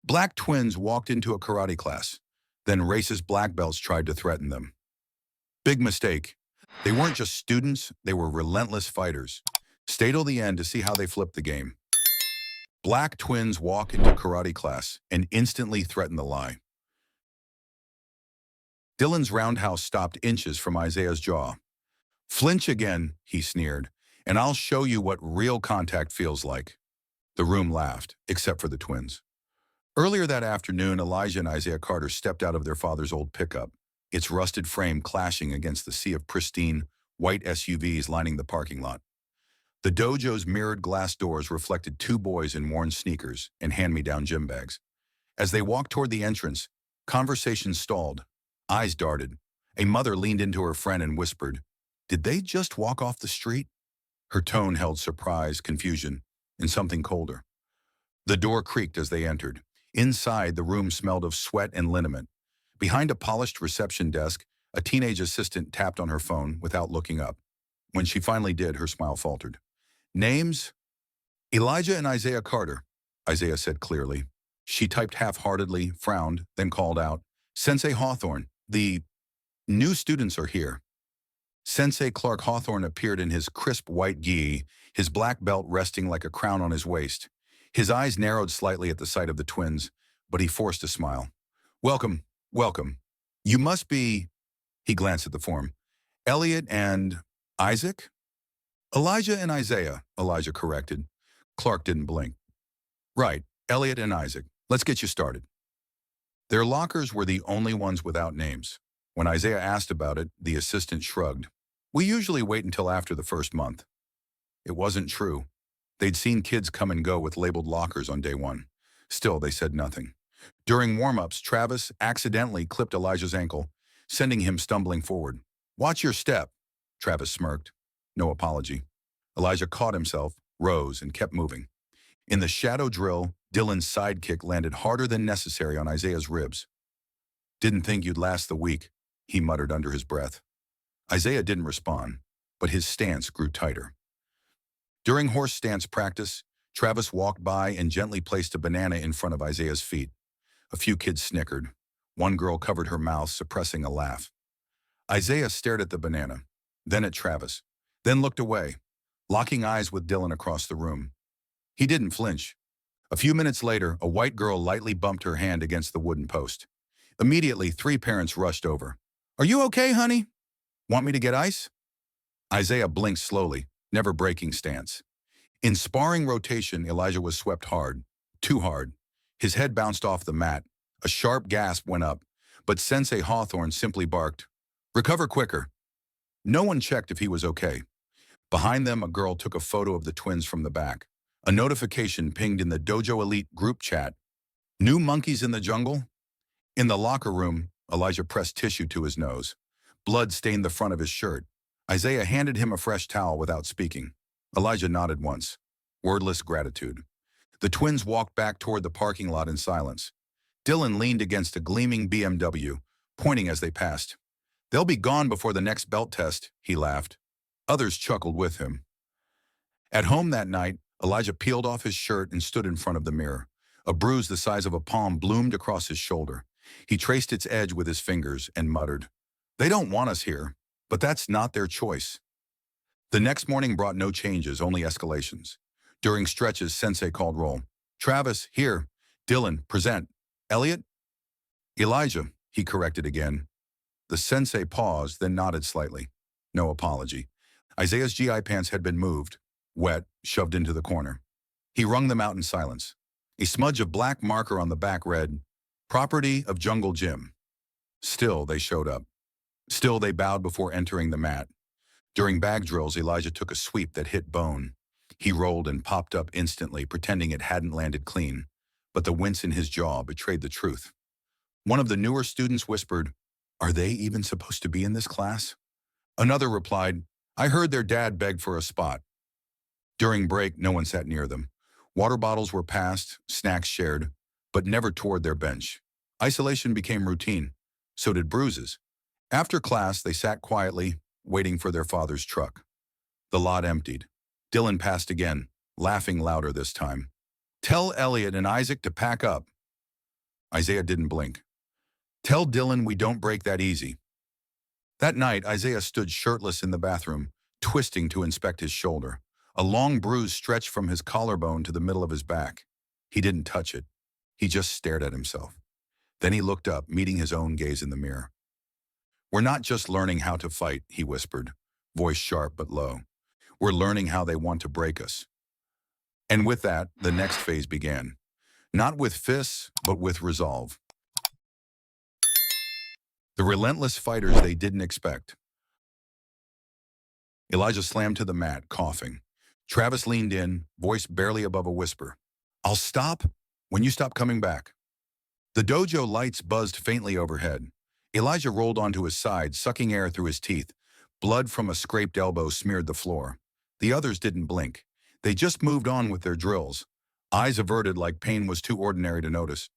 Black twins walked into a karate class. Then racist black belts tried to threaten them. Big mistake. They weren't just students, they were relentless fighters. Stay till the end to see how they flipped the game. Black twins walk into karate class and instantly threaten the lie. Dylan's roundhouse stopped inches from Isaiah's jaw. Flinch again, he sneered, and I'll show you what real contact feels like. The room laughed, except for the twins. Earlier that afternoon, Elijah and Isaiah Carter stepped out of their father's old pickup, its rusted frame clashing against the sea of pristine, white SUVs lining the parking lot. The dojo's mirrored glass doors reflected two boys in worn sneakers and hand-me-down gym bags. As they walked toward the entrance, conversation stalled. Eyes darted. A mother leaned into her friend and whispered, "Did they just walk off the street?" Her tone held surprise, confusion, and something colder. The door creaked as they entered. Inside, the room smelled of sweat and liniment. Behind a polished reception desk, a teenage assistant tapped on her phone without looking up. When she finally did, her smile faltered. "Names? Elijah and Isaiah Carter," Isaiah said clearly. She typed half-heartedly, frowned, then called out, "Sensei Hawthorne, the new students are here." Sensei Clark Hawthorne appeared in his crisp white gi, his black belt resting like a crown on his waist. His eyes narrowed slightly at the sight of the twins, but he forced a smile. "Welcome, welcome. You must be," he glanced at the form, "Elliot and Isaac?" "Elijah and Isaiah," Elijah corrected. Clark didn't blink. "Right, Elliot and Isaac. Let's get you started." Their lockers were the only ones without names. When Isaiah asked about it, the assistant shrugged. "We usually wait until after the first month." It wasn't true. They'd seen kids come and go with labeled lockers on day one. Still, they said nothing. During warm-ups, Travis accidentally clipped Elijah's ankle, sending him stumbling forward. "Watch your step," Travis smirked. No apology. Elijah caught himself, rose, and kept moving. In the shadow drill, Dylan's sidekick landed harder than necessary on Isaiah's ribs. "Didn't think you'd last the week," he muttered under his breath. Isaiah didn't respond, but his stance grew tighter. During horse stance practice, Travis walked by and gently placed a banana in front of Isaiah's feet. A few kids snickered. One girl covered her mouth, suppressing a laugh. Isaiah stared at the banana, then at Travis, then looked away, locking eyes with Dylan across the room. He didn't flinch. A few minutes later, a white girl lightly bumped her hand against the wooden post. Immediately, three parents rushed over. "Are you okay, honey? Want me to get ice?" Isaiah blinked slowly, never breaking stance. In sparring rotation, Elijah was swept hard, too hard. His head bounced off the mat. A sharp gasp went up, but Sensei Hawthorne simply barked, "Recover quicker." No one checked if he was okay. Behind them, a girl took a photo of the twins from the back. A notification pinged in the Dojo Elite group chat. "New monkeys in the jungle?" In the locker room, Elijah pressed tissue to his nose. Blood stained the front of his shirt. Isaiah handed him a fresh towel without speaking. Elijah nodded once. Wordless gratitude. The twins walked back toward the parking lot in silence. Dylan leaned against a gleaming BMW, pointing as they passed. "They'll be gone before the next belt test," he laughed. Others chuckled with him. At home that night, Elijah peeled off his shirt and stood in front of the mirror. A bruise the size of a palm bloomed across his shoulder. He traced its edge with his fingers and muttered, "They don't want us here, but that's not their choice." The next morning brought no changes, only escalations. During stretches, Sensei called roll. "Travis, here. Dylan, present. Elliot?" "Elijah," he corrected again. The Sensei paused, then nodded slightly. No apology. Isaiah's GI pants had been moved, wet, shoved into the corner. He wrung them out in silence. A smudge of black marker on the back read, "Property of Jungle Gym." Still, they showed up. Still, they bowed before entering the mat. During bag drills, Elijah took a sweep that hit bone. He rolled and popped up instantly, pretending it hadn't landed clean. But the wince in his jaw betrayed the truth. One of the newer students whispered, "Are they even supposed to be in this class?" Another replied, "I heard their dad begged for a spot." During break, no one sat near them. Water bottles were passed, snacks shared, but never toward their bench. Isolation became routine. So did bruises. After class, they sat quietly, waiting for their father's truck. The lot emptied. Dylan passed again, laughing louder this time. "Tell Elliot and Isaac to pack up." Isaiah didn't blink. Tell Dylan we don't break that easy. That night, Isaiah stood shirtless in the bathroom, twisting to inspect his shoulder. A long bruise stretched from his collarbone to the middle of his back. He didn't touch it. He just stared at himself. Then he looked up, meeting his own gaze in the mirror. We're not just learning how to fight, he whispered, voice sharp but low. We're learning how they want to break us. And with that, the next phase began. Not with fists, but with resolve. The relentless fighters they didn't expect. Elijah slammed to the mat, coughing. Travis leaned in, voice barely above a whisper. I'll stop when you stop coming back. The dojo lights buzzed faintly overhead. Elijah rolled onto his side, sucking air through his teeth. Blood from a scraped elbow smeared the floor. The others didn't blink. They just moved on with their drills, eyes averted like pain was too ordinary to notice.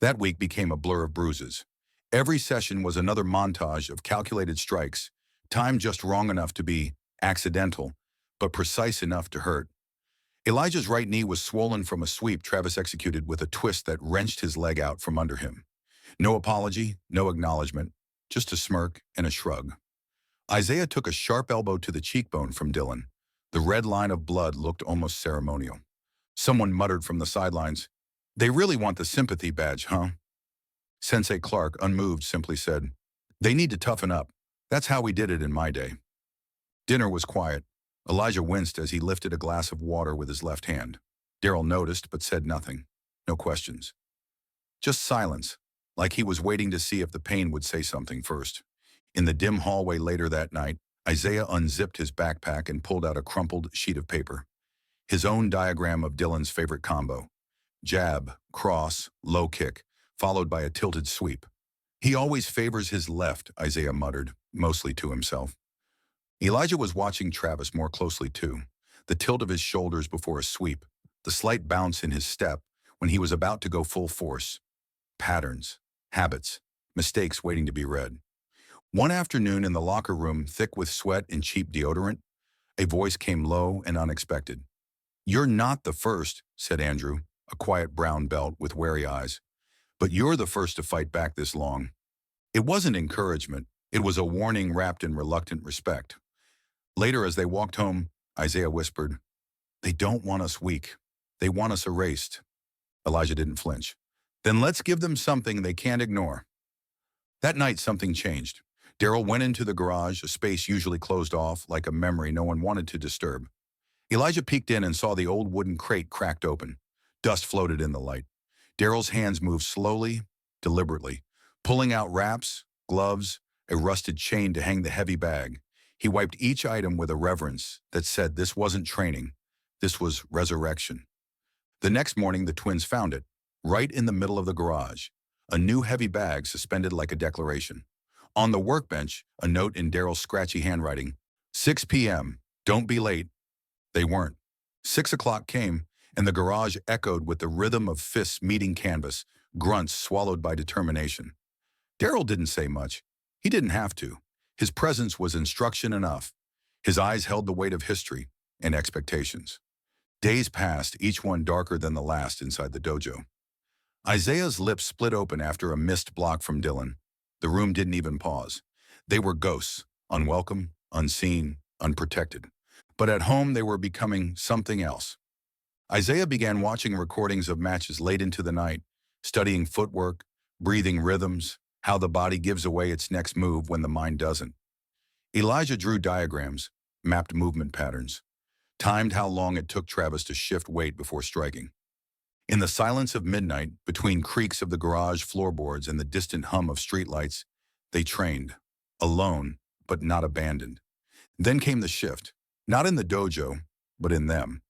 That week became a blur of bruises. Every session was another montage of calculated strikes, timed just wrong enough to be accidental, but precise enough to hurt. Elijah's right knee was swollen from a sweep Travis executed with a twist that wrenched his leg out from under him. No apology, no acknowledgement, just a smirk and a shrug. Isaiah took a sharp elbow to the cheekbone from Dylan. The red line of blood looked almost ceremonial. Someone muttered from the sidelines, "They really want the sympathy badge, huh?" Sensei Clark, unmoved, simply said, "They need to toughen up. That's how we did it in my day." Dinner was quiet. Elijah winced as he lifted a glass of water with his left hand. Daryl noticed but said nothing. No questions. Just silence, like he was waiting to see if the pain would say something first. In the dim hallway later that night, Isaiah unzipped his backpack and pulled out a crumpled sheet of paper. His own diagram of Dylan's favorite combo. Jab, cross, low kick, followed by a tilted sweep. He always favors his left, Isaiah muttered, mostly to himself. Elijah was watching Travis more closely too. The tilt of his shoulders before a sweep, the slight bounce in his step when he was about to go full force. Patterns, habits, mistakes waiting to be read. One afternoon in the locker room, thick with sweat and cheap deodorant, a voice came low and unexpected. "You're not the first," said Andrew, a quiet brown belt with wary eyes. "But you're the first to fight back this long." It wasn't encouragement. It was a warning wrapped in reluctant respect. Later, as they walked home, Isaiah whispered, "They don't want us weak. They want us erased." Elijah didn't flinch. "Then let's give them something they can't ignore." That night, something changed. Daryl went into the garage, a space usually closed off, like a memory no one wanted to disturb. Elijah peeked in and saw the old wooden crate cracked open. Dust floated in the light. Daryl's hands moved slowly, deliberately, pulling out wraps, gloves, a rusted chain to hang the heavy bag. He wiped each item with a reverence that said this wasn't training, this was resurrection. The next morning, the twins found it, right in the middle of the garage, a new heavy bag suspended like a declaration. On the workbench, a note in Daryl's scratchy handwriting, 6 p.m., don't be late. They weren't. 6 o'clock came, and the garage echoed with the rhythm of fists meeting canvas, grunts swallowed by determination. Daryl didn't say much. He didn't have to. His presence was instruction enough. His eyes held the weight of history and expectations. Days passed, each one darker than the last inside the dojo. Isaiah's lips split open after a missed block from Dylan. The room didn't even pause. They were ghosts, unwelcome, unseen, unprotected. But at home, they were becoming something else. Isaiah began watching recordings of matches late into the night, studying footwork, breathing rhythms, how the body gives away its next move when the mind doesn't. Elijah drew diagrams, mapped movement patterns, timed how long it took Travis to shift weight before striking. In the silence of midnight, between creaks of the garage floorboards and the distant hum of streetlights, they trained, alone, but not abandoned. Then came the shift, not in the dojo, but in them.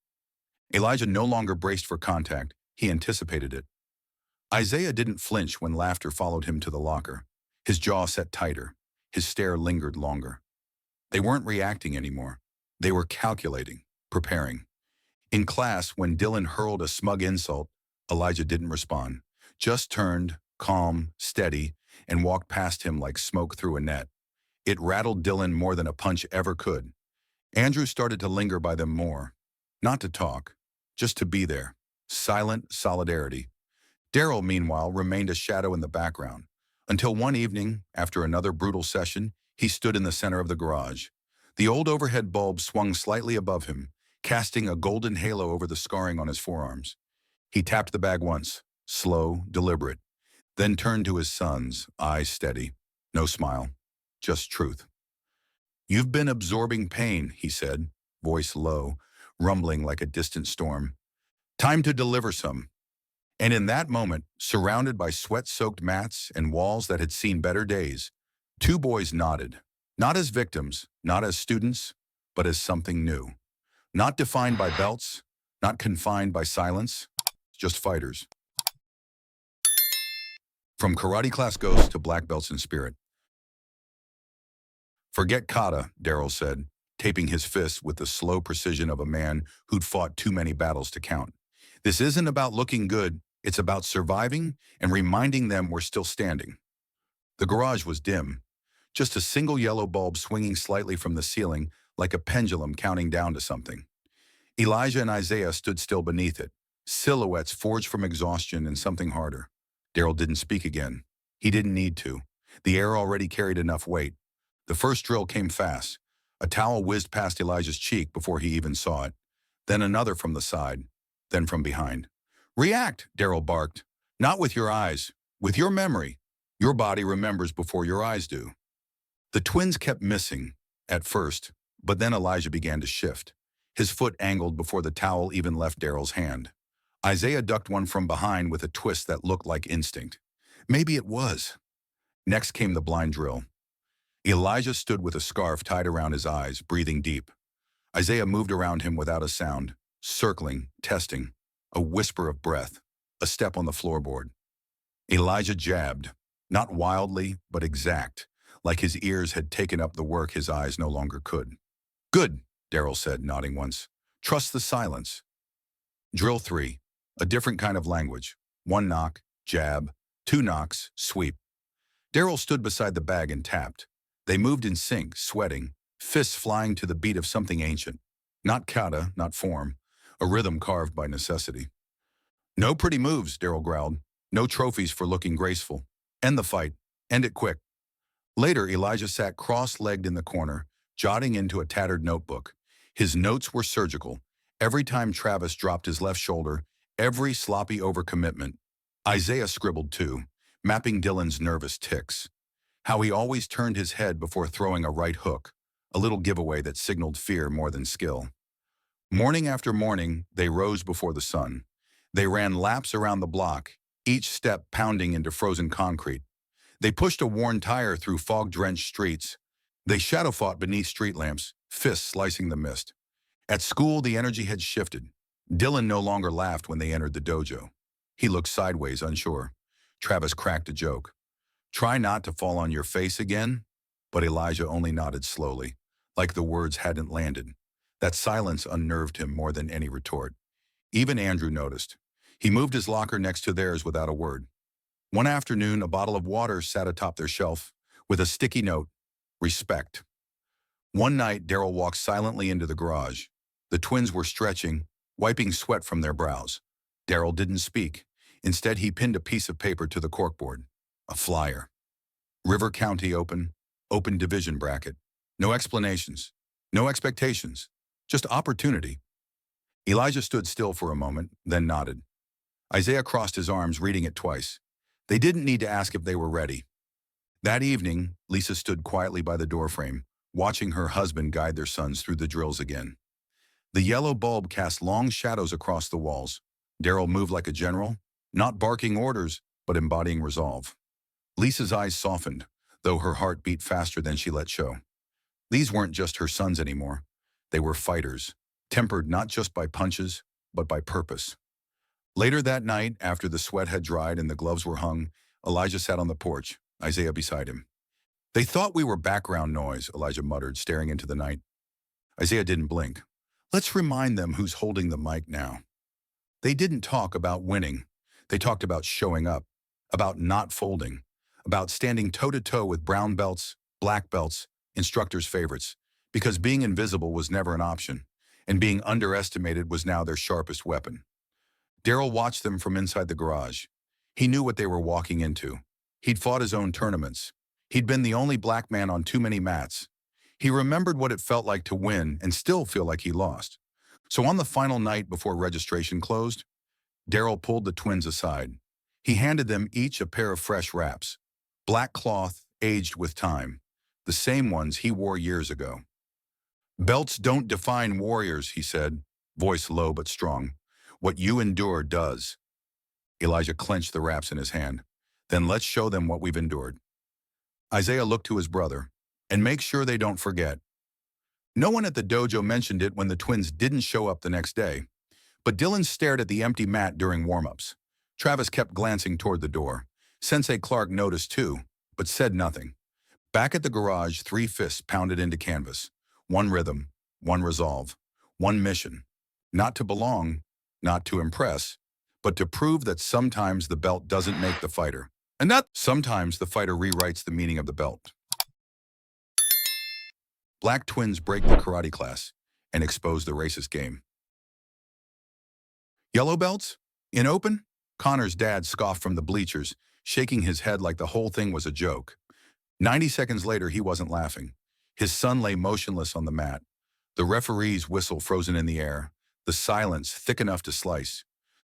Elijah no longer braced for contact, he anticipated it. Isaiah didn't flinch when laughter followed him to the locker. His jaw set tighter, his stare lingered longer. They weren't reacting anymore. They were calculating, preparing. In class, when Dylan hurled a smug insult, Elijah didn't respond, just turned, calm, steady, and walked past him like smoke through a net. It rattled Dylan more than a punch ever could. Andrew started to linger by them more, not to talk, just to be there. Silent solidarity. Daryl, meanwhile, remained a shadow in the background, until one evening, after another brutal session, he stood in the center of the garage. The old overhead bulb swung slightly above him, casting a golden halo over the scarring on his forearms. He tapped the bag once, slow, deliberate, then turned to his sons, eyes steady. No smile, just truth. "You've been absorbing pain," he said, voice low, rumbling like a distant storm. "Time to deliver some." And in that moment, surrounded by sweat-soaked mats and walls that had seen better days, two boys nodded. Not as victims, not as students, but as something new. Not defined by belts, not confined by silence, just fighters. From karate class ghosts to black belts in spirit. "Forget kata," Daryl said, taping his fists with the slow precision of a man who'd fought too many battles to count. "This isn't about looking good, it's about surviving and reminding them we're still standing." The garage was dim, just a single yellow bulb swinging slightly from the ceiling like a pendulum counting down to something. Elijah and Isaiah stood still beneath it, silhouettes forged from exhaustion and something harder. Daryl didn't speak again. He didn't need to. The air already carried enough weight. The first drill came fast. A towel whizzed past Elijah's cheek before he even saw it. Then another from the side, then from behind. "React," Daryl barked. "Not with your eyes, with your memory. Your body remembers before your eyes do." The twins kept missing, at first, but then Elijah began to shift. His foot angled before the towel even left Daryl's hand. Isaiah ducked one from behind with a twist that looked like instinct. Maybe it was. Next came the blind drill. Elijah stood with a scarf tied around his eyes, breathing deep. Isaiah moved around him without a sound, circling, testing. A whisper of breath, a step on the floorboard. Elijah jabbed, not wildly, but exact, like his ears had taken up the work his eyes no longer could. "Good," Daryl said, nodding once. "Trust the silence." Drill 3, a different kind of language. One knock, jab, two knocks, sweep. Daryl stood beside the bag and tapped. They moved in sync, sweating, fists flying to the beat of something ancient. Not kata, not form, a rhythm carved by necessity. "No pretty moves," Daryl growled. "No trophies for looking graceful. End the fight. End it quick." Later, Elijah sat cross-legged in the corner, jotting into a tattered notebook. His notes were surgical. Every time Travis dropped his left shoulder, every sloppy overcommitment. Isaiah scribbled too, mapping Dylan's nervous tics. How he always turned his head before throwing a right hook, a little giveaway that signaled fear more than skill. Morning after morning, they rose before the sun. They ran laps around the block, each step pounding into frozen concrete. They pushed a worn tire through fog-drenched streets. They shadow-fought beneath street lamps, fists slicing the mist. At school, the energy had shifted. Dylan no longer laughed when they entered the dojo. He looked sideways, unsure. Travis cracked a joke. "Try not to fall on your face again?" But Elijah only nodded slowly, like the words hadn't landed. That silence unnerved him more than any retort. Even Andrew noticed. He moved his locker next to theirs without a word. One afternoon, a bottle of water sat atop their shelf with a sticky note, "Respect." One night, Daryl walked silently into the garage. The twins were stretching, wiping sweat from their brows. Daryl didn't speak. Instead, he pinned a piece of paper to the corkboard. A flyer. River County Open, open division bracket. No explanations. No expectations. Just opportunity. Elijah stood still for a moment, then nodded. Isaiah crossed his arms, reading it twice. They didn't need to ask if they were ready. That evening, Lisa stood quietly by the doorframe, watching her husband guide their sons through the drills again. The yellow bulb cast long shadows across the walls. Daryl moved like a general, not barking orders, but embodying resolve. Lisa's eyes softened, though her heart beat faster than she let show. These weren't just her sons anymore. They were fighters, tempered not just by punches, but by purpose. Later that night, after the sweat had dried and the gloves were hung, Elijah sat on the porch, Isaiah beside him. "They thought we were background noise," Elijah muttered, staring into the night. Isaiah didn't blink. "Let's remind them who's holding the mic now." They didn't talk about winning. They talked about showing up, about not folding, about standing toe-to-toe with brown belts, black belts, instructors' favorites, because being invisible was never an option, and being underestimated was now their sharpest weapon. Daryl watched them from inside the garage. He knew what they were walking into. He'd fought his own tournaments. He'd been the only black man on too many mats. He remembered what it felt like to win and still feel like he lost. So on the final night before registration closed, Daryl pulled the twins aside. He handed them each a pair of fresh wraps, black cloth aged with time, the same ones he wore years ago. "Belts don't define warriors," he said, voice low but strong. "What you endure does." Elijah clenched the wraps in his hand. "Then let's show them what we've endured." Isaiah looked to his brother. "And make sure they don't forget." No one at the dojo mentioned it when the twins didn't show up the next day, but Dylan stared at the empty mat during warm-ups. Travis kept glancing toward the door. Sensei Clark noticed too, but said nothing. Back at the garage, 3 fists pounded into canvas. One rhythm, one resolve, one mission. Not to belong, not to impress, but to prove that sometimes the belt doesn't make the fighter. And that sometimes the fighter rewrites the meaning of the belt. Black twins break the karate class and expose the racist game. Yellow belts? In open? Connor's dad scoffed from the bleachers, shaking his head like the whole thing was a joke. 90 seconds later, he wasn't laughing. His son lay motionless on the mat. The referee's whistle frozen in the air, the silence thick enough to slice.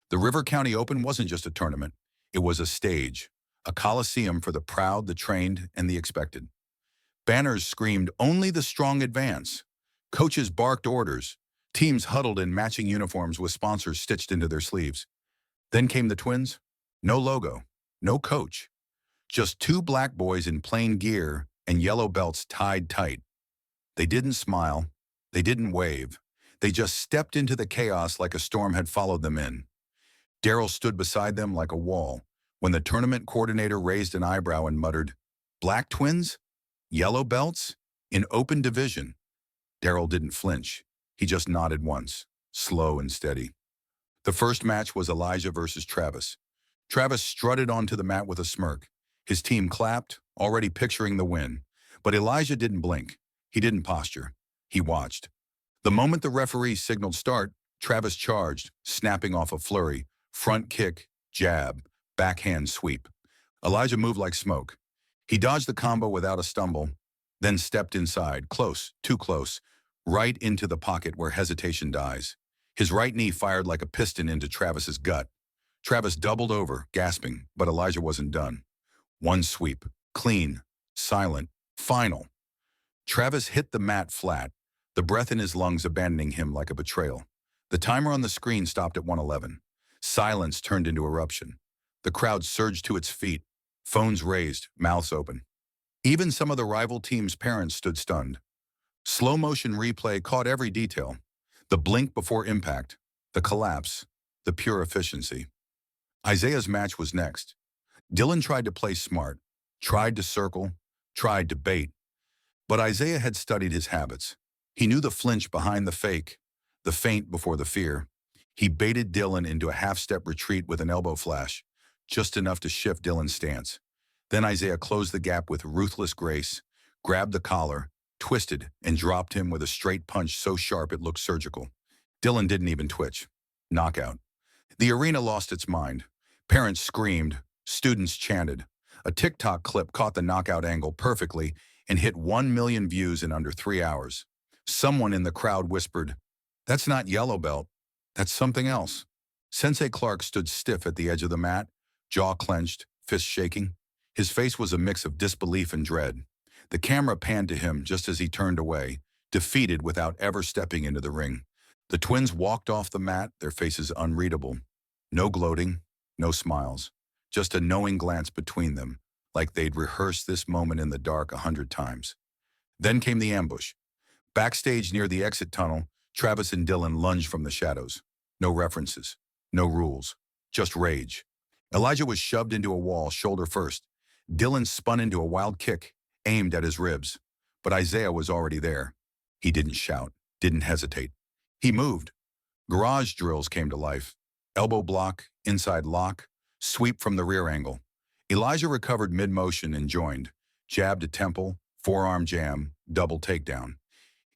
The River County Open wasn't just a tournament. It was a stage, a coliseum for the proud, the trained, and the expected. Banners screamed, "Only the strong advance." Coaches barked orders. Teams huddled in matching uniforms with sponsors stitched into their sleeves. Then came the twins. No logo, no coach. Just 2 black boys in plain gear and yellow belts tied tight. They didn't smile. They didn't wave. They just stepped into the chaos like a storm had followed them in. Daryl stood beside them like a wall when the tournament coordinator raised an eyebrow and muttered, "Black twins? Yellow belts? In open division?" Daryl didn't flinch. He just nodded once, slow and steady. The first match was Elijah versus Travis. Travis strutted onto the mat with a smirk. His team clapped, already picturing the win. But Elijah didn't blink. He didn't posture. He watched. The moment the referee signaled start, Travis charged, snapping off a flurry, front kick, jab, backhand sweep. Elijah moved like smoke. He dodged the combo without a stumble, then stepped inside, close, too close, right into the pocket where hesitation dies. His right knee fired like a piston into Travis's gut. Travis doubled over, gasping, but Elijah wasn't done. One sweep, clean, silent, final. Travis hit the mat flat, the breath in his lungs abandoning him like a betrayal. The timer on the screen stopped at 111. Silence turned into eruption. The crowd surged to its feet, phones raised, mouths open. Even some of the rival team's parents stood stunned. Slow-motion replay caught every detail. The blink before impact, the collapse, the pure efficiency. Isaiah's match was next. Dylan tried to play smart, tried to circle, tried to bait. But Isaiah had studied his habits. He knew the flinch behind the fake, the feint before the fear. He baited Dylan into a half-step retreat with an elbow flash, just enough to shift Dylan's stance. Then Isaiah closed the gap with ruthless grace, grabbed the collar, twisted, and dropped him with a straight punch so sharp it looked surgical. Dylan didn't even twitch. Knockout. The arena lost its mind. Parents screamed. Students chanted. A TikTok clip caught the knockout angle perfectly and hit 1 million views in under 3 hours. Someone in the crowd whispered, "That's not yellow belt. That's something else." Sensei Clark stood stiff at the edge of the mat, jaw clenched, fist shaking. His face was a mix of disbelief and dread. The camera panned to him just as he turned away, defeated without ever stepping into the ring. The twins walked off the mat, their faces unreadable. No gloating, no smiles, just a knowing glance between them, like they'd rehearsed this moment in the dark 100 times. Then came the ambush. Backstage near the exit tunnel, Travis and Dylan lunged from the shadows. No references, no rules, just rage. Elijah was shoved into a wall, shoulder first. Dylan spun into a wild kick, aimed at his ribs. But Isaiah was already there. He didn't shout, didn't hesitate. He moved. Garage drills came to life. Elbow block, inside lock, sweep from the rear angle. Elijah recovered mid-motion and joined. Jab to temple, forearm jam, double takedown.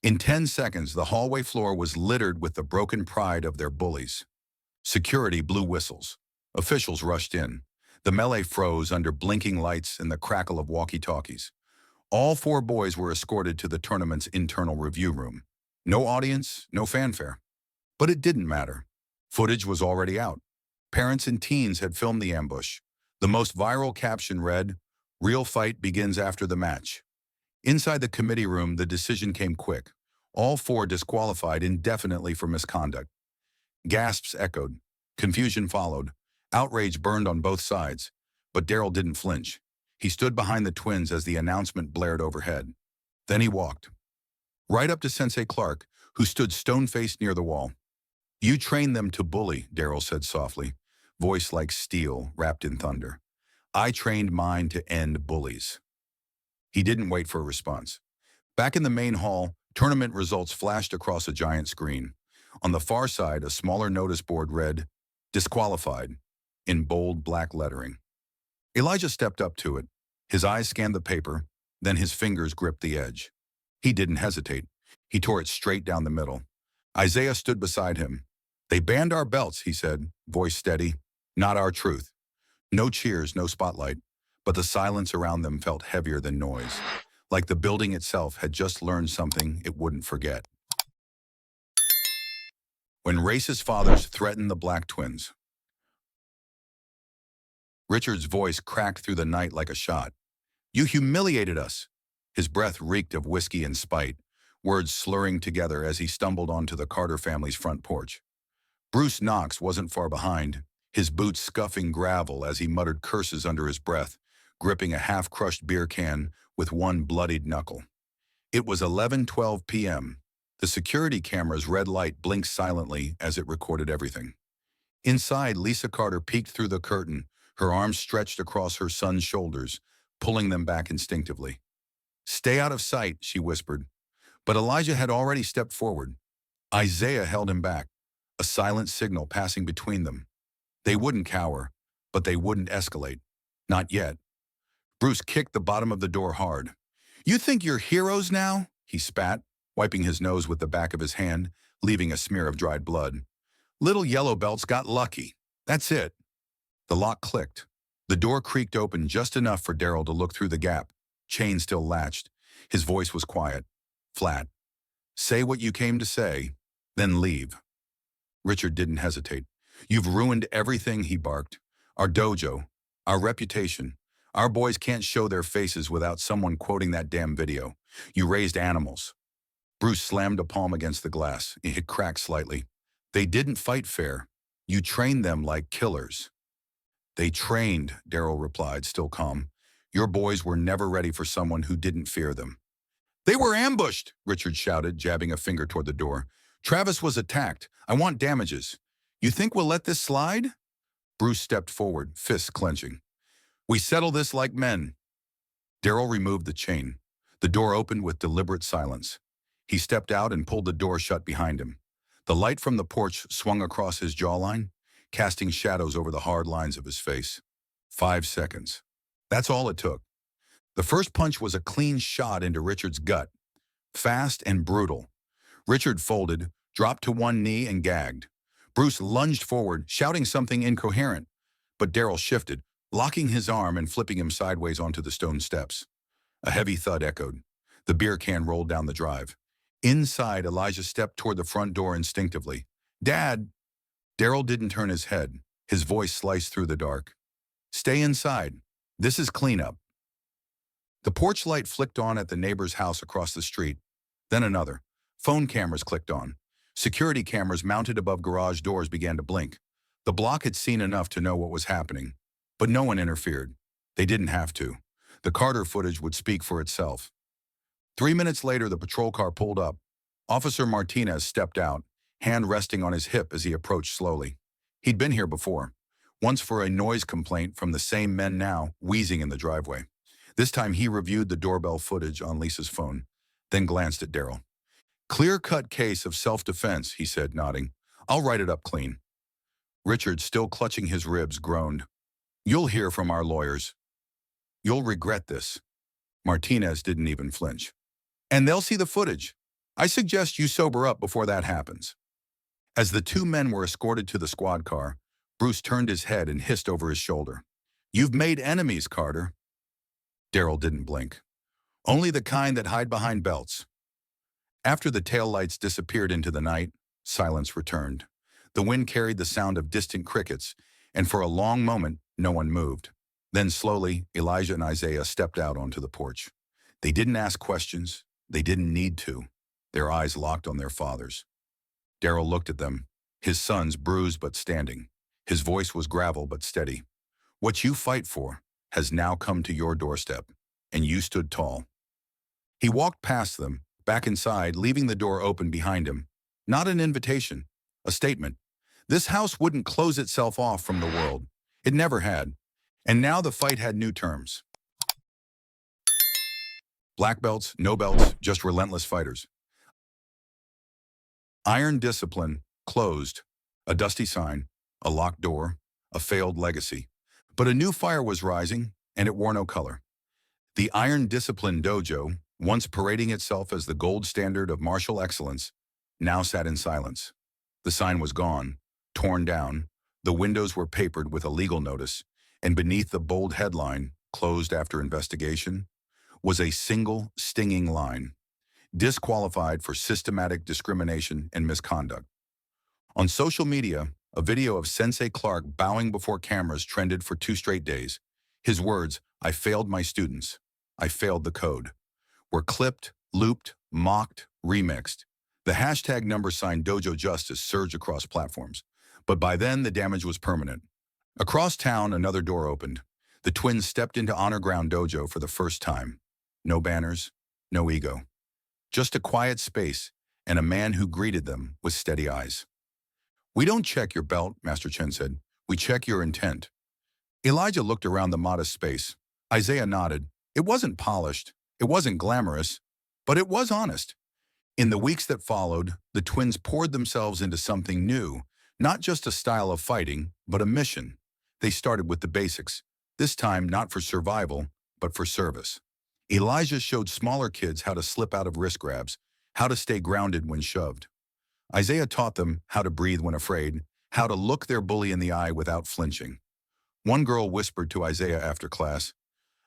In 10 seconds, the hallway floor was littered with the broken pride of their bullies. Security blew whistles. Officials rushed in. The melee froze under blinking lights and the crackle of walkie-talkies. All four boys were escorted to the tournament's internal review room. No audience, no fanfare. But it didn't matter. Footage was already out. Parents and teens had filmed the ambush. The most viral caption read, "Real fight begins after the match." Inside the committee room, the decision came quick. All four disqualified indefinitely for misconduct. Gasps echoed. Confusion followed. Outrage burned on both sides. But Daryl didn't flinch. He stood behind the twins as the announcement blared overhead. Then he walked. Right up to Sensei Clark, who stood stone-faced near the wall. "You trained them to bully," Daryl said softly, voice like steel wrapped in thunder. "I trained mine to end bullies." He didn't wait for a response. Back in the main hall, tournament results flashed across a giant screen. On the far side, a smaller notice board read, "Disqualified," in bold black lettering. Elijah stepped up to it. His eyes scanned the paper, then his fingers gripped the edge. He didn't hesitate. He tore it straight down the middle. Isaiah stood beside him. "They banned our belts," he said, voice steady. "Not our truth." No cheers, no spotlight, but the silence around them felt heavier than noise, like the building itself had just learned something it wouldn't forget. When racist fathers threatened the black twins. Richard's voice cracked through the night like a shot. "You humiliated us." His breath reeked of whiskey and spite, words slurring together as he stumbled onto the Carter family's front porch. Bruce Knox wasn't far behind, his boots scuffing gravel as he muttered curses under his breath, gripping a half-crushed beer can with one bloodied knuckle. It was 11:12 p.m. The security camera's red light blinked silently as it recorded everything. Inside, Lisa Carter peeked through the curtain, her arms stretched across her son's shoulders, pulling them back instinctively. "Stay out of sight," she whispered. But Elijah had already stepped forward. Isaiah held him back, a silent signal passing between them. They wouldn't cower, but they wouldn't escalate. Not yet. Bruce kicked the bottom of the door hard. "You think you're heroes now?" he spat, wiping his nose with the back of his hand, leaving a smear of dried blood. "Little yellow belts got lucky. That's it." The lock clicked. The door creaked open just enough for Daryl to look through the gap, chain still latched. His voice was quiet, flat. "Say what you came to say, then leave." Richard didn't hesitate. "You've ruined everything," he barked. "Our dojo, our reputation. Our boys can't show their faces without someone quoting that damn video. You raised animals." Bruce slammed a palm against the glass. It cracked slightly. "They didn't fight fair. You trained them like killers." "They trained," Daryl replied, still calm. "Your boys were never ready for someone who didn't fear them." "They were ambushed," Richard shouted, jabbing a finger toward the door. "Travis was attacked. I want damages. You think we'll let this slide?" Bruce stepped forward, fists clenching. "We settle this like men." Daryl removed the chain. The door opened with deliberate silence. He stepped out and pulled the door shut behind him. The light from the porch swung across his jawline, casting shadows over the hard lines of his face. 5 seconds. That's all it took. The first punch was a clean shot into Richard's gut. Fast and brutal. Richard folded, dropped to one knee and gagged. Bruce lunged forward, shouting something incoherent. But Daryl shifted, locking his arm and flipping him sideways onto the stone steps. A heavy thud echoed. The beer can rolled down the drive. Inside, Elijah stepped toward the front door instinctively. "Dad!" Daryl didn't turn his head. His voice sliced through the dark. "Stay inside. This is cleanup." The porch light flicked on at the neighbor's house across the street. Then another. Phone cameras clicked on. Security cameras mounted above garage doors began to blink. The block had seen enough to know what was happening. But no one interfered. They didn't have to. The Carter footage would speak for itself. 3 minutes later, the patrol car pulled up. Officer Martinez stepped out, hand resting on his hip as he approached slowly. He'd been here before, once for a noise complaint from the same men now wheezing in the driveway. This time he reviewed the doorbell footage on Lisa's phone, then glanced at Daryl. "Clear-cut case of self-defense," he said, nodding. "I'll write it up clean." Richard, still clutching his ribs, groaned. "You'll hear from our lawyers. You'll regret this." Martinez didn't even flinch. "And they'll see the footage. I suggest you sober up before that happens." As the two men were escorted to the squad car, Bruce turned his head and hissed over his shoulder. You've made enemies, Carter. Daryl didn't blink. Only the kind that hide behind belts. After the taillights disappeared into the night, silence returned. The wind carried the sound of distant crickets, and for a long moment, no one moved. Then slowly, Elijah and Isaiah stepped out onto the porch. They didn't ask questions. They didn't need to. Their eyes locked on their father's. Daryl looked at them, his sons bruised but standing. His voice was gravel but steady. What you fight for has now come to your doorstep, and you stood tall. He walked past them, back inside, leaving the door open behind him. Not an invitation, a statement. This house wouldn't close itself off from the world. It never had. And now the fight had new terms. Black belts, no belts, just relentless fighters. Iron discipline, closed. A dusty sign, a locked door, a failed legacy. But a new fire was rising, and it wore no color. The Iron Discipline Dojo, once parading itself as the gold standard of martial excellence, now sat in silence. The sign was gone, torn down, the windows were papered with a legal notice, and beneath the bold headline, "Closed after investigation," was a single, stinging line: disqualified for systematic discrimination and misconduct. On social media, a video of Sensei Clark bowing before cameras trended for 2 straight days. His words, "I failed my students. I failed the code," were clipped, looped, mocked, remixed. The hashtag #sign Dojo Justice surged across platforms. But by then, the damage was permanent. Across town, another door opened. The twins stepped into Honor Ground Dojo for the first time. No banners, no ego. Just a quiet space and a man who greeted them with steady eyes. "We don't check your belt," Master Chen said. "We check your intent." Elijah looked around the modest space. Isaiah nodded. It wasn't polished. It wasn't glamorous. But it was honest. In the weeks that followed, the twins poured themselves into something new. Not just a style of fighting, but a mission. They started with the basics. This time, not for survival, but for service. Elijah showed smaller kids how to slip out of wrist grabs, how to stay grounded when shoved. Isaiah taught them how to breathe when afraid, how to look their bully in the eye without flinching. One girl whispered to Isaiah after class,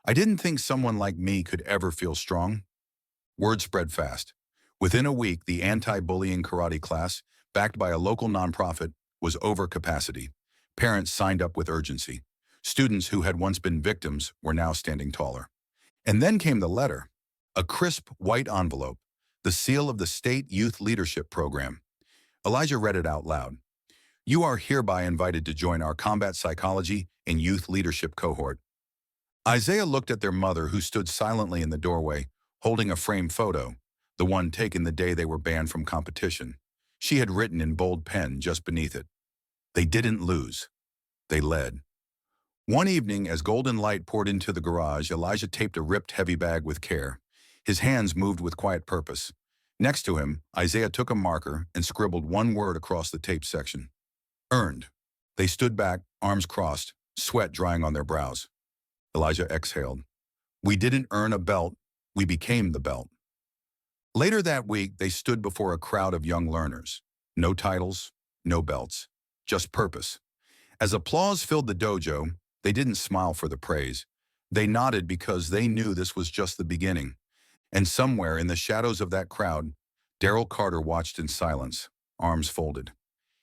"I didn't think someone like me could ever feel strong." Word spread fast. Within a week, the anti-bullying karate class, backed by a local nonprofit, was over capacity. Parents signed up with urgency. Students who had once been victims were now standing taller. And then came the letter, a crisp white envelope, the seal of the State Youth Leadership Program. Elijah read it out loud. "You are hereby invited to join our combat psychology and youth leadership cohort." Isaiah looked at their mother, who stood silently in the doorway, holding a framed photo, the one taken the day they were banned from competition. She had written in bold pen just beneath it, "They didn't lose. They led." One evening, as golden light poured into the garage, Elijah taped a ripped heavy bag with care. His hands moved with quiet purpose. Next to him, Isaiah took a marker and scribbled one word across the tape section. "Earned." They stood back, arms crossed, sweat drying on their brows. Elijah exhaled. "We didn't earn a belt, we became the belt." Later that week, they stood before a crowd of young learners. No titles, no belts, just purpose. As applause filled the dojo, they didn't smile for the praise. They nodded because they knew this was just the beginning. And somewhere in the shadows of that crowd, Daryl Carter watched in silence, arms folded.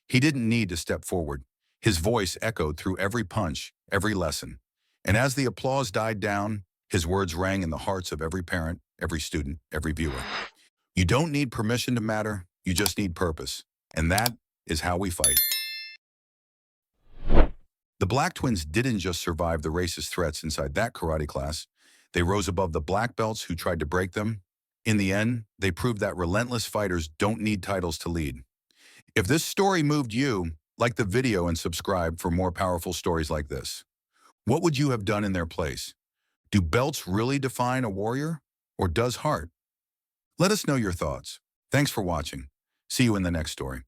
He didn't need to step forward. His voice echoed through every punch, every lesson. And as the applause died down, his words rang in the hearts of every parent, every student, every viewer. You don't need permission to matter, you just need purpose. And that is how we fight. The black twins didn't just survive the racist threats inside that karate class. They rose above the black belts who tried to break them. In the end, they proved that relentless fighters don't need titles to lead. If this story moved you, like the video and subscribe for more powerful stories like this. What would you have done in their place? Do belts really define a warrior? Or does heart? Let us know your thoughts. Thanks for watching. See you in the next story.